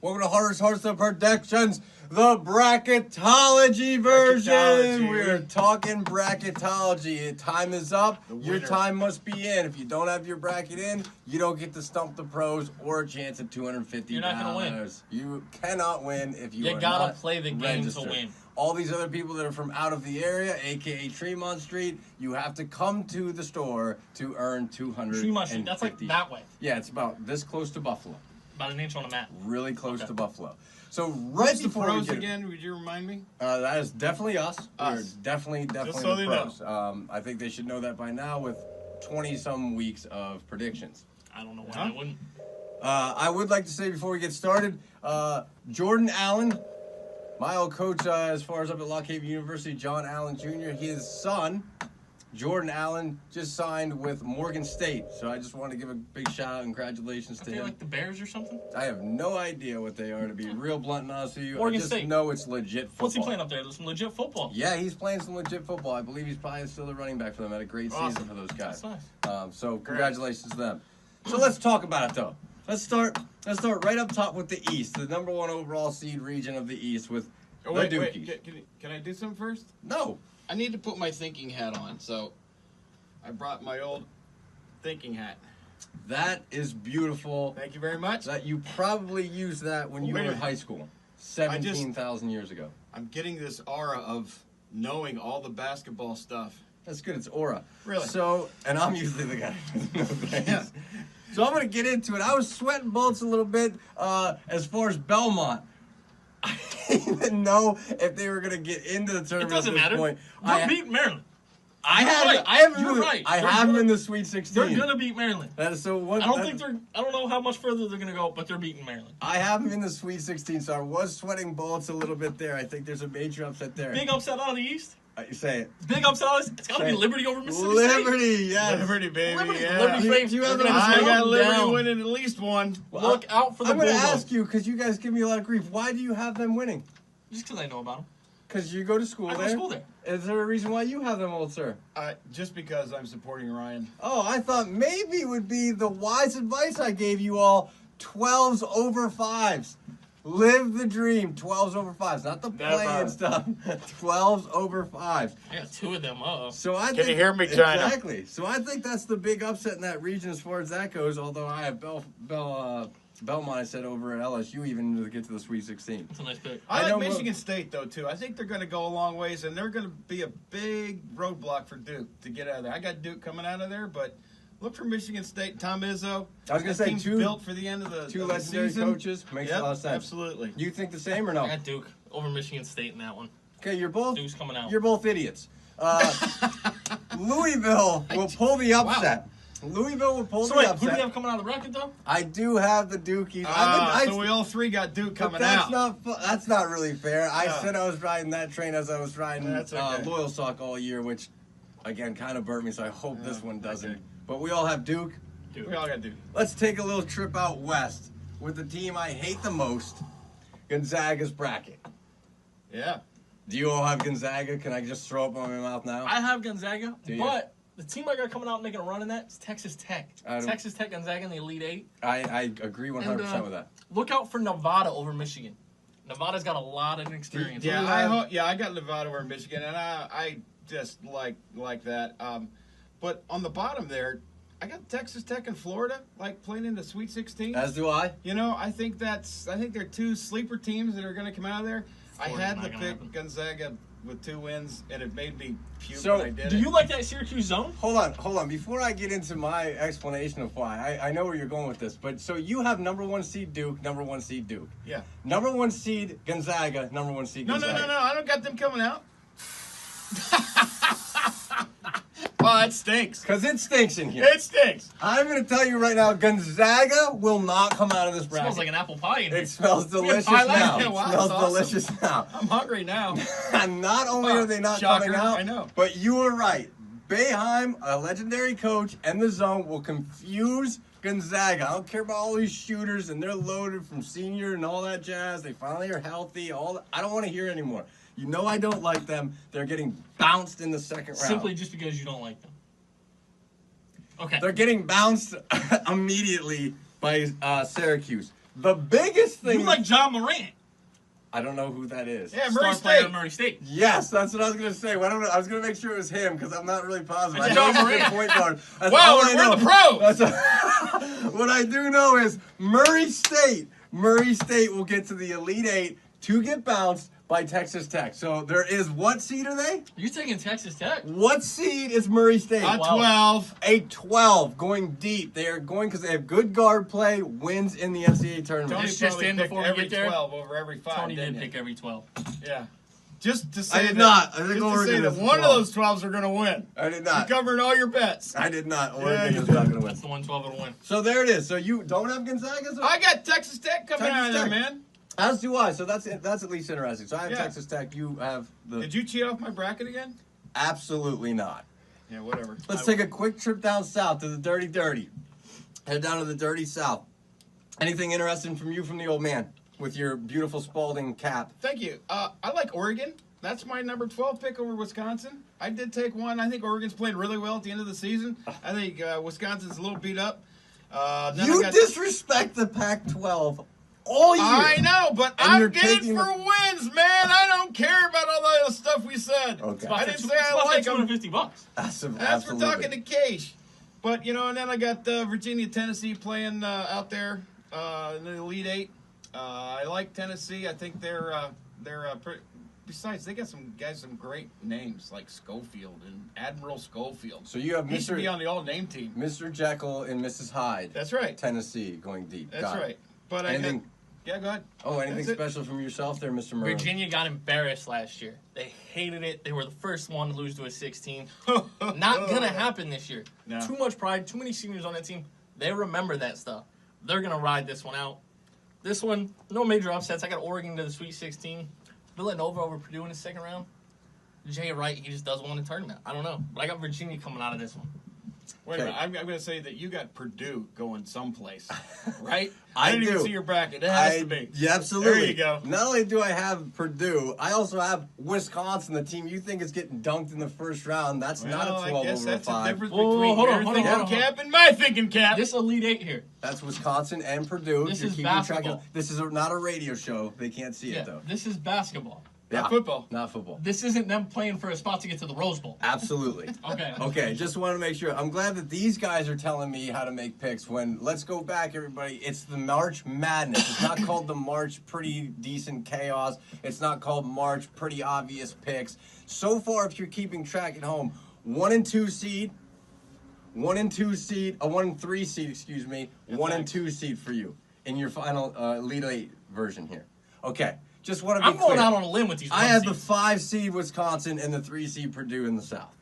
Welcome to Hunter's Horse of Predictions, the bracketology version. We're talking bracketology. Time is up. Your time must be in. If you don't have your bracket in, you don't get to stump the pros or a chance at $250. You're not going to win. You cannot win if you are gotta not play the game registered. to win. All these other people that are from out of the area, a.k.a. Tremont Street, you have to come to the store to earn $250. Tremont Street, that's like that way. Yeah, it's about this close to Buffalo. About an inch on the map. Really close to Buffalo. So right before we get again, would you remind me? that is definitely us. We're definitely Just so the they pros. I think they should know that by now with 20-some weeks of predictions. I don't know why I wouldn't. I would like to say before we get started, Jordan Allen, my old coach as far as up at Lock Haven University, John Allen Jr., his son, Jordan Allen, just signed with Morgan State. So I just want to give a big shout out and congratulations to him. Like the Bears or something? I have no idea what they are, to be real blunt and honest with you. Morgan I just State. know it's legit football. What's he playing up there? Some legit football. Yeah, he's playing some legit football. I believe he's probably still the running back for them. Had a great season for those guys. That's nice. So congratulations to them. So let's talk about it though. Let's start right up top with the East, the number 1 overall seed region of the East with the Dukies. Can I do something first? No. I need to put my thinking hat on, so I brought my old thinking hat. That is beautiful. Thank you very much. That you probably used that when you were in high school, 17,000 years ago. I'm getting this aura of knowing all the basketball stuff. That's good. It's aura. Really? So, and I'm usually the guy who doesn't know things. Yeah. So I'm going to get into it. I was sweating bullets a little bit as far as Belmont. I didn't even know if they were going to get into the tournament It doesn't at this matter. point. We're beating Maryland. I have them in the Sweet 16. They're gonna beat Maryland. That is so. What, I don't know how much further they're gonna go, but they're beating Maryland. I have them in the Sweet 16, so I was sweating bullets a little bit there. I think there's a major upset there. Big upset out of the East. You say it. Big upset out of the East. It's gotta be Liberty over Mississippi Liberty, State. yes. Liberty, baby. Liberty, Yeah. Liberty faves. I got Liberty winning at least one. Look out for the I'm going to Bulldogs. ask you, because you guys give me a lot of grief. Why do you have them winning? Just because I know about them. Because you go to school I there? go to school there. Is there a reason why you have them, old sir? Just because I'm supporting Ryan. Oh, I thought maybe it would be the wise advice I gave you all. 12s over 5s. Live the dream. 12s over 5s. Not the playing stuff. 12s over 5s. I got 2 of them. So I Can think, you hear me, China? Exactly. So I think that's the big upset in that region as far as that goes, although I have Belmont, I said, over at LSU even to get to the Sweet 16. That's a nice pick. I like Michigan State, though, too. I think they're going to go a long ways, and they're going to be a big roadblock for Duke to get out of there. I got Duke coming out of there, but look for Michigan State. Tom Izzo. I was going to say team's built for the end of the two legendary season. coaches. Makes a lot of sense. Absolutely. You think the same or no? I got Duke over Michigan State in that one. Okay, you're both. Duke's coming out. You're both idiots. Louisville will pull the upset. Wow. Louisville will pull the upset. Who do you have coming out of the bracket, though? I do have the Dukies. So we all three got Duke coming out. That's not really fair. I said I was riding that train as I was riding okay. Loyal Sock all year, which, again, kind of burnt me, so I hope this one doesn't. Okay. But we all have Duke. We all got Duke. Let's take a little trip out west with the team I hate the most, Gonzaga's bracket. Yeah. Do you all have Gonzaga? Can I just throw up on my mouth now? I have Gonzaga, but the team I got coming out making a run in that is Texas Tech. Texas Tech, Gonzaga in the Elite 8. I agree 100% with that. Look out for Nevada over Michigan. Nevada's got a lot of experience. Yeah, I got Nevada over Michigan, and I just like that. But on the bottom there, I got Texas Tech and Florida playing in the Sweet 16. As do I. You know, I think they're 2 sleeper teams that are going to come out of there. I had to pick Gonzaga with 2 wins, and it made me puke when I did it. Do you like that Syracuse zone? Hold on. Before I get into my explanation of why, I know where you're going with this, but so you have number 1 seed Duke, number 1 seed Duke. Yeah. Number 1 seed Gonzaga, number 1 seed Gonzaga. No, I don't got them coming out. Well, it stinks. Because it stinks in here. It stinks. I'm going to tell you right now, Gonzaga will not come out of this bracket. It smells like an apple pie in here. It smells delicious now. It smells delicious now. I'm hungry now. Not only are they not coming out, I know. But you were right. Boeheim, a legendary coach, and the zone will confuse Gonzaga. I don't care about all these shooters, and they're loaded from senior and all that jazz. They finally are healthy. I don't want to hear it anymore. You know I don't like them. They're getting bounced in the second round. Simply just because you don't like them. Okay. They're getting bounced immediately by Syracuse. The biggest thing. You like John Morant. I don't know who that is. Yeah, Star Murray player State. at Murray State. Yes, that's what I was going to say. I was going to make sure it was him because I'm not really positive. I It's know John he's a good Morant. point guard. That's Wow, all I know. we're the pros. What I do know is Murray State will get to the Elite Eight to get bounced by Texas Tech. So there is, what seed are they? You taking Texas Tech? What seed is Murray State? 12. A 12, going deep. They are going because they have good guard play, wins in the NCAA tournament. Tony It's just probably in picked before we every get there. 12 over every 5. Tony didn't did he? pick every 12. Yeah. Just to say I did that, not. I think just to Oregon say that is one of 12. those 12s are going to win. I did You're not. covering all your bets. I did not. Yeah, Oregon you is did. not going to win. That's the 112 that'll win. So there it is. So you don't have Gonzaga? So I got Texas Tech coming Texas out of there, Tech. man. As do I. So that's at least interesting. So I have Yeah. Texas Tech. You have the. Did you cheat off my bracket again? Absolutely not. Yeah, whatever. Let's take a quick trip down south to the Dirty Dirty. Head down to the Dirty South. Anything interesting from you from the old man with your beautiful Spalding cap? Thank you. I like Oregon. That's my number 12 pick over Wisconsin. I did take one. I think Oregon's played really well at the end of the season. I think Wisconsin's a little beat up. Then You I got- disrespect the Pac-12 all year. I know, but And you're I'm getting taking for the- wins, man. I don't care about all the other stuff we said. Okay. I didn't say It's I about like them. $250. That's for Absolutely. talking to Cage. But, and then I got Virginia, Tennessee playing out there in the Elite Eight. I like Tennessee. I think they're pretty. Besides, they got some great names like Schofield and Admiral Schofield. So you have He should Mr. be on the all-name team. Mr. Jekyll and Mrs. Hyde. That's right. Tennessee going deep. That's Got it. right. But Anything? yeah, go ahead. Oh, anything That's it. special from yourself there, Mr. Murray? Virginia got embarrassed last year. They hated it. They were the first one to lose to a 16. Not going to happen this year. No. Too much pride, too many seniors on that team. They remember that stuff. They're going to ride this one out. This one, no major upsets. I got Oregon to the Sweet 16. Villanova over Purdue in the second round. Jay Wright, he just doesn't win the tournament. I don't know. But I got Virginia coming out of this one. Wait a Okay. minute. I'm going to say that you got Purdue going someplace, right? I didn't even do. see your bracket. It has to be. Yeah, absolutely. There you go. Not only do I have Purdue, I also have Wisconsin, the team you think is getting dunked in the first round. That's not Well, a 12 I guess over that's a 5. the difference Whoa, between hold on, your hold on, thinking hold on. cap and my thinking cap. This Elite Eight here. That's Wisconsin and Purdue. This You're is keeping track basketball. of. This is not a radio show. They can't see Yeah, it though. this is basketball. Not football. Not football. This isn't them playing for a spot to get to the Rose Bowl. Absolutely. Okay. Okay, just want to make sure. I'm glad that these guys are telling me how to make picks. When let's go back, everybody. It's the March Madness. It's not called the March Pretty Decent Chaos. It's not called March Pretty Obvious Picks. So far, if you're keeping track at home, 1 and 2 seed, 1 and 3 seed, excuse me, 1 and 2 seed for you in your final Elite Eight version here. Okay. Just want to be I'm going clear. out on a limb with these. I have the seeds. 5 seed Wisconsin and the 3 seed Purdue in the South.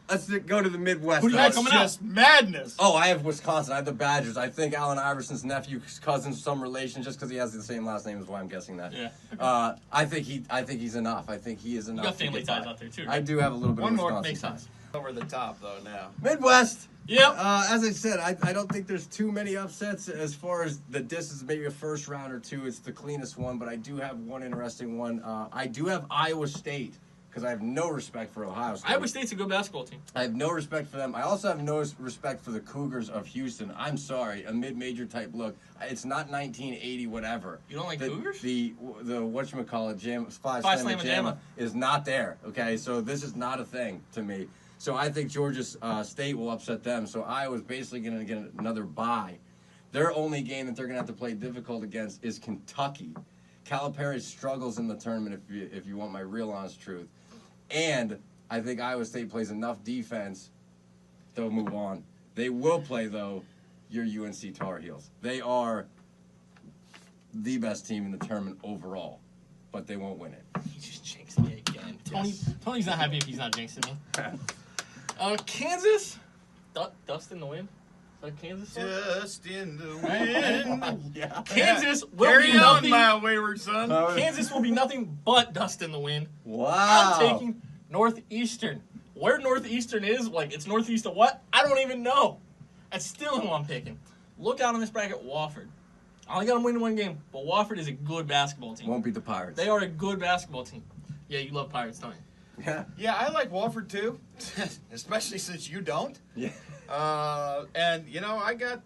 Let's go to the Midwest. Who do you got That's coming out? just madness. Oh, I have Wisconsin. I have the Badgers. I think Allen Iverson's nephew's cousin's some relation, just because he has the same last name is why I'm guessing that. Yeah. I think he's enough. I think he is enough. You got to family get ties by. out there too. I do have a little bit One of more Wisconsin makes ties. sense. Over the top, though, now. Midwest. Yep. As I said, I don't think there's too many upsets as far as the distance. Maybe a first round or two. It's the cleanest one, but I do have one interesting one. I do have Iowa State because I have no respect for Ohio State. Iowa State's a good basketball team. I have no respect for them. I also have no respect for the Cougars of Houston. I'm sorry, a mid-major type look. It's not 1980 whatever. You don't like Cougars? The whatchamacallit, Five Five Slamma Slamma Jamma Jamma. is not there. Okay, so this is not a thing to me. So I think Georgia State will upset them. So Iowa's basically going to get another bye. Their only game that they're going to have to play difficult against is Kentucky. Calipari struggles in the tournament, if you want my real honest truth. And I think Iowa State plays enough defense, they'll move on. They will play, though, your UNC Tar Heels. They are the best team in the tournament overall, but they won't win it. He just jinxed me again. Tony's not happy if he's not jinxing me. Kansas, Dust in the Wind. Is that Kansas song? Just in the wind. Yeah. Kansas will Carry be on, nothing. my wayward son. Kansas will be nothing but Dust in the Wind. Wow. I'm taking Northeastern. Where Northeastern is, like it's northeast of what? I don't even know. That's still who I'm picking. Look out on this bracket, Wofford. I only got them winning one game, but Wofford is a good basketball team. Won't beat the Pirates. They are a good basketball team. Yeah, you love Pirates, don't you? Yeah. Yeah, I like Wofford, too, especially since you don't. Yeah. And, I got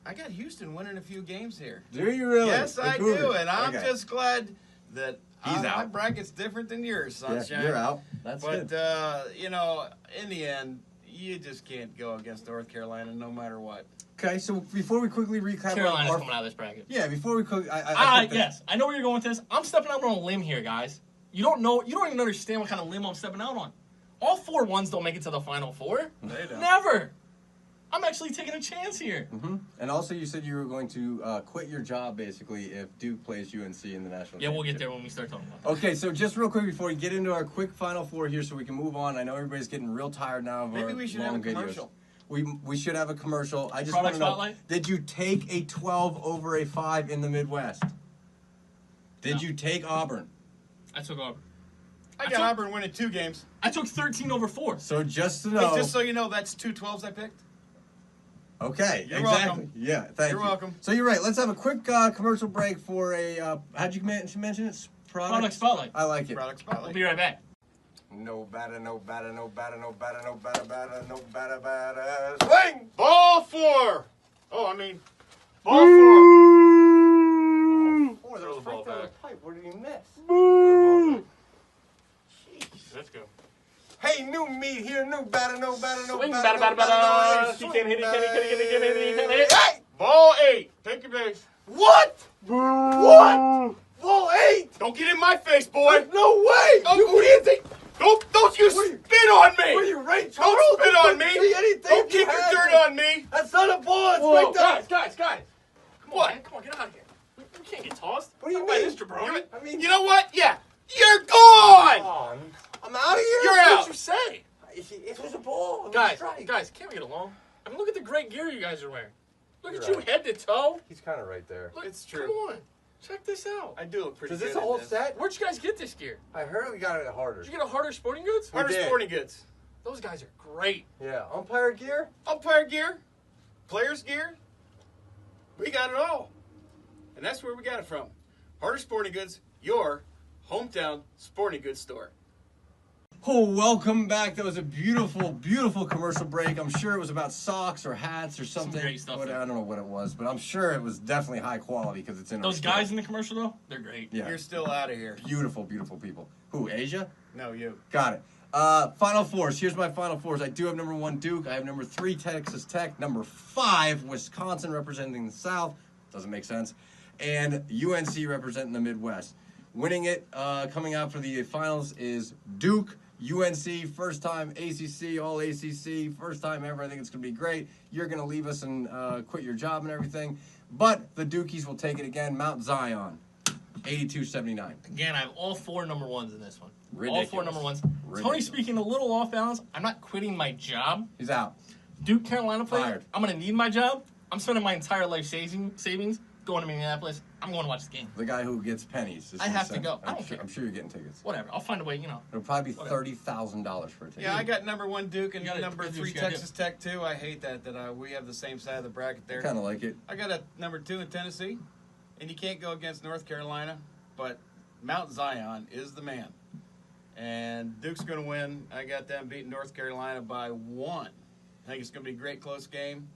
I got Houston winning a few games here. Do you really? Yes, I do, and I'm just glad that He's out. my bracket's different than yours, Sunshine. Yeah, you're out. That's but, good. you know, in the end, you just can't go against North Carolina no matter what. Okay, so before we quickly recap, Carolina's coming out of this bracket. Yeah, before we quickly, Yes, I know where you're going with this. I'm stepping out on a limb here, guys. You don't even understand what kind of limb I'm stepping out on. All 4 ones don't make it to the Final Four. They don't. Never. I'm actually taking a chance here. Mm-hmm. And also, you said you were going to quit your job, basically, if Duke plays UNC in the national Yeah, we'll championship. get there when we start talking about that. Okay, so just real quick before we get into our quick Final Four here so we can move on. I know everybody's getting real tired now of Maybe our we should long have a videos. commercial. We should have a commercial. I just want Product to know, spotlight? did you take a 12 over a 5 in the Midwest? Did No. you take Auburn? I took Auburn. I got Auburn winning 2 games. I took 13 over 4. So just to know. Hey, just so you know, that's 2 12s I picked. Okay, You're exactly. welcome. Yeah, thank you. You're welcome. So you're right. Let's have a quick commercial break for a. How'd you mention it? Product spotlight. I like it. Product We'll spotlight. be right back. No batter, no batter, no batter, no batter, no batter, batter, no batter, batter. Swing! Ball 4. Oh, I mean, ball 4. Oh, there was Frank down the pipe. Where did he miss? Jeez, let's go. Hey, new meat here, new batter, no batter, no Swing, batter, batter, no batter, batter, batter. He can't hit, he can't hit, he can't hit, he can't hit. Hey! Ball 8. Take your base. What? What? Ball 8? Don't get in my face, boy. No way! You can't think. Don't you spit on me. Were you Ray Charles? Don't spit on me. See anything Don't you kick your had dirt to- on me. That's not a ball. It's Whoa, right there. guys. Come on, What? man. Come on, get out of here. We can't get tossed. What do you Not by mean? this jabroni. I mean, You know what? Yeah. You're gone. I'm out of here. You're What out. did you say? It was a ball. Guys, can't we get along? I mean, look at the great gear you guys are wearing. Look at you head to toe. He's kind of right there. Look, It's true. Come on. Check this out. I do look pretty Is good. this a whole set? Where'd you guys get this gear? I heard we got it harder. Did you get a Harder Sporting Goods? We Harder did. Sporting Goods. Those guys are great. Yeah. Umpire gear? Umpire gear. Players gear. We got it all. And that's where we got it from. Harder Sporting Goods, your hometown sporting goods store. Oh, welcome back. That was a beautiful, beautiful commercial break. I'm sure it was about socks or hats or something. great stuff I there. don't know what it was, but I'm sure it was definitely high quality because it's in our Those store. guys in the commercial, though, they're great. Yeah. You're still out of here. Beautiful, beautiful people. Who, Asia? No, you. Got it. Final fours. Here's my final fours. I do have number 1, Duke. I have number 3, Texas Tech. Number 5, Wisconsin representing the South. Doesn't make sense. And UNC representing the Midwest. Winning it, coming out for the finals is Duke. UNC, first time ACC, all ACC, first time ever. I think it's going to be great. You're going to leave us and quit your job and everything. But the Dukies will take it again. Mount Zion, 82-79. Again, I have all 4 number 1s in this one. Ridiculous. All 4 number 1s. Ridiculous. Tony speaking a little off balance. I'm not quitting my job. He's out. Duke, Carolina player. Fired. I'm going to need my job. I'm spending my entire life savings going to Minneapolis. I'm going to watch the game. The guy who gets pennies. is I what have he to said. go. I don't I'm care. sure you're getting tickets. Whatever. I'll find a way, It'll probably be Whatever. $30,000 for a ticket. Yeah, I got number 1 Duke and You gotta number do what 3 you gotta Texas Tech too. I hate that we have the same side of the bracket there. Kind of like it. I got a number 2 in Tennessee, and you can't go against North Carolina, but Mount Zion is the man. And Duke's going to win. I got them beating North Carolina by 1. I think it's going to be a great close game.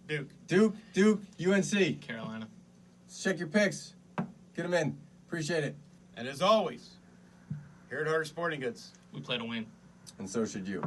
Duke. Duke, UNC. Carolina. Check your picks. Get them in. Appreciate it. And as always, here at Harder Sporting Goods, We play to win. And so should you.